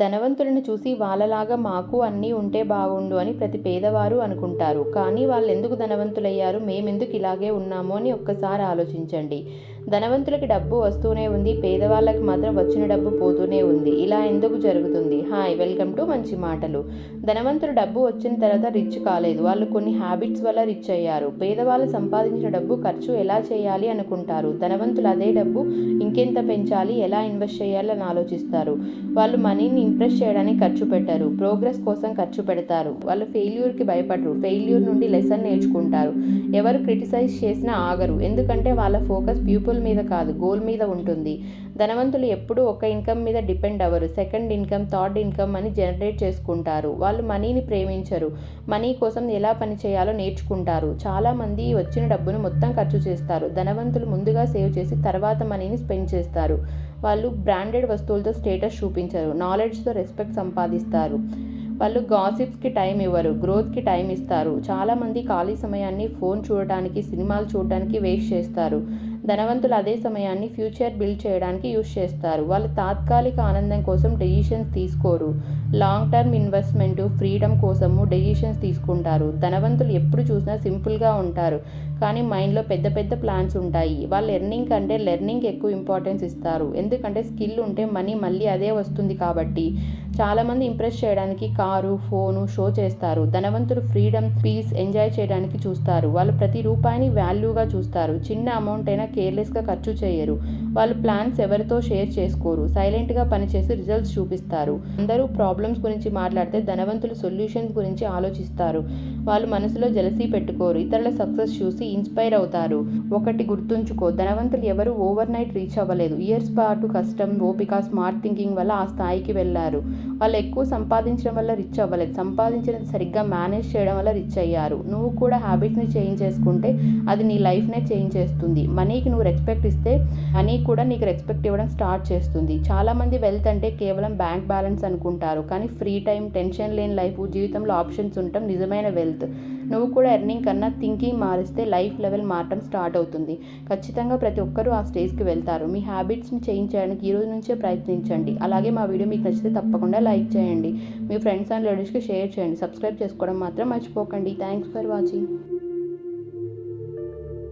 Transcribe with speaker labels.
Speaker 1: ధనవంతులను చూసి వాళ్ళలాగా మాకు అన్నీ ఉంటే బాగుండు అని ప్రతి పేదవారు అనుకుంటారు. కానీ వాళ్ళెందుకు ధనవంతులయ్యారు, మేమెందుకు ఇలాగే ఉన్నాము అని ఒక్కసారి ఆలోచించండి. ధనవంతులకి డబ్బు వస్తూనే ఉంది, పేదవాళ్ళకి మాత్రం వచ్చిన డబ్బు పోతూనే ఉంది. ఇలా ఎందుకు జరుగుతుంది? హాయ్, వెల్కమ్ టు మంచి మాటలు. ధనవంతులు డబ్బు వచ్చిన తర్వాత రిచ్ కాలేదు, వాళ్ళు కొన్ని హ్యాబిట్స్ వల్ల రిచ్ అయ్యారు. పేదవాళ్ళు సంపాదించిన డబ్బు ఖర్చు ఎలా చేయాలి అనుకుంటారు. ధనవంతులు అదే డబ్బు ఇంకెంత పెంచాలి, ఎలా ఇన్వెస్ట్ చేయాలి అని ఆలోచిస్తారు. వాళ్ళు మనీని ఇంప్రెస్ చేయడానికి ఖర్చు పెట్టరు, ప్రోగ్రెస్ కోసం ఖర్చు పెడతారు. వాళ్ళు ఫెయిల్యూర్కి భయపడరు, ఫెయిల్యూర్ నుండి లెసన్ నేర్చుకుంటారు. ఎవరు క్రిటిసైజ్ చేసినా ఆగరు, ఎందుకంటే వాళ్ళ ఫోకస్ పీపుల్ మీద కాదు, గోల్ మీద ఉంటుంది. ధనవంతులు ఎప్పుడూ ఒక ఇన్కమ్ మీద డిపెండ్ అవ్వరు, సెకండ్ ఇన్కమ్, థర్డ్ ఇన్కమ్ అని జనరేట్ చేసుకుంటారు. వాళ్ళు మనీని ప్రేమించరు, మనీ కోసం ఎలా పని చేయాలో నేర్చుకుంటారు. చాలామంది వచ్చిన డబ్బును మొత్తం ఖర్చు చేస్తారు. ధనవంతులు ముందుగా సేవ్ చేసి తర్వాత మనీని స్పెండ్ చేస్తారు. వాళ్ళు బ్రాండెడ్ వస్తువులతో స్టేటస్ చూపించరు, నాలెడ్జ్తో రెస్పెక్ట్ సంపాదిస్తారు. వాళ్ళు గాసిప్స్కి టైం ఇవ్వరు, గ్రోత్కి టైం ఇస్తారు. చాలామంది ఖాళీ సమయాన్ని ఫోన్ చూడటానికి, సినిమాలు చూడటానికి వేస్ట్ చేస్తారు. ధనవంతులు అదే సమయాన్ని ఫ్యూచర్ బిల్డ్ చేయడానికి యూస్ చేస్తారు. వాళ్ళు తాత్కాలిక ఆనందం కోసం డెసిషన్స్ తీసుకోరు, లాంగ్ టర్మ్ ఇన్వెస్ట్మెంట్, ఫ్రీడమ్ కోసము డెసిషన్స్ తీసుకుంటారు. ధనవంతులు ఎప్పుడు చూసినా సింపుల్గా ఉంటారు, కానీ మైండ్లో పెద్ద పెద్ద ప్లాన్స్ ఉంటాయి. వాళ్ళు ఎర్నింగ్ కంటే లెర్నింగ్కి ఎక్కువ ఇంపార్టెన్స్ ఇస్తారు, ఎందుకంటే స్కిల్ ఉంటే మనీ మళ్ళీ అదే వస్తుంది కాబట్టి. చాలామంది ఇంప్రెస్ చేయడానికి కారు, ఫోను, షో చేస్తారు. ధనవంతులు ఫ్రీడమ్, పీస్ ఎంజాయ్ చేయడానికి చూస్తారు. వాళ్ళు ప్రతి రూపాయిని వాల్యూగా చూస్తారు, చిన్న అమౌంట్ అయినా కేర్లెస్గా ఖర్చు చేయరు. వాళ్ళు ప్లాన్స్ ఎవరితో షేర్ చేసుకోరు, సైలెంట్గా పనిచేసి రిజల్ట్స్ చూపిస్తారు. అందరూ ప్రాబ్లమ్స్ గురించి మాట్లాడితే ధనవంతులు సొల్యూషన్స్ గురించి ఆలోచిస్తారు. వాళ్ళు మనసులో జెలసీ పెట్టుకోరు, ఇతరుల సక్సెస్ చూసి ఇన్స్పైర్ అవుతారు. ఒకటి గుర్తుంచుకో, ధనవంతులు ఎవరు ఓవర్ నైట్ రీచ్ అవ్వలేదు. ఇయర్స్ పాటు కష్టం, ఓపిక, స్మార్ట్ థింకింగ్ వల్ల ఆ స్థాయికి వెళ్ళారు. వాళ్ళు ఎక్కువ సంపాదించడం వల్ల రిచ్ అవ్వలేదు, సంపాదించినది సరిగ్గా మేనేజ్ చేయడం వల్ల రిచ్ అయ్యారు. నువ్వు కూడా హ్యాబిట్స్ని చేంజ్ చేసుకుంటే అది నీ లైఫ్నే చేంజ్ చేస్తుంది. మనీకి నువ్వు రెస్పెక్ట్ ఇస్తే మనీ కూడా నీకు రెస్పెక్ట్ ఇవ్వడం స్టార్ట్ చేస్తుంది. చాలామంది వెల్త్ అంటే కేవలం బ్యాంక్ బ్యాలెన్స్ అనుకుంటారు, కానీ ఫ్రీ టైం, టెన్షన్ లేని లైఫ్, జీవితంలో ఆప్షన్స్ ఉండటం నిజమైన వెల్త్. నువ్వు కూడా ఎర్నింగ్ కన్నా థింకింగ్ మారిస్తే లైఫ్ లెవెల్ మారటం స్టార్ట్ అవుతుంది. ఖచ్చితంగా ప్రతి ఒక్కరూ ఆ స్టేజ్కి వెళ్తారు. మీ హ్యాబిట్స్ని చేంజ్ చేయడానికి ఈ రోజు నుంచే ప్రయత్నించండి. అలాగే మా వీడియో మీకు నచ్చితే తప్పకుండా లైక్ చేయండి, మీ ఫ్రెండ్స్ అండ్ రిలేటివ్స్కి షేర్ చేయండి. సబ్స్క్రైబ్ చేసుకోవడం మాత్రం మర్చిపోకండి. Thanks for watching.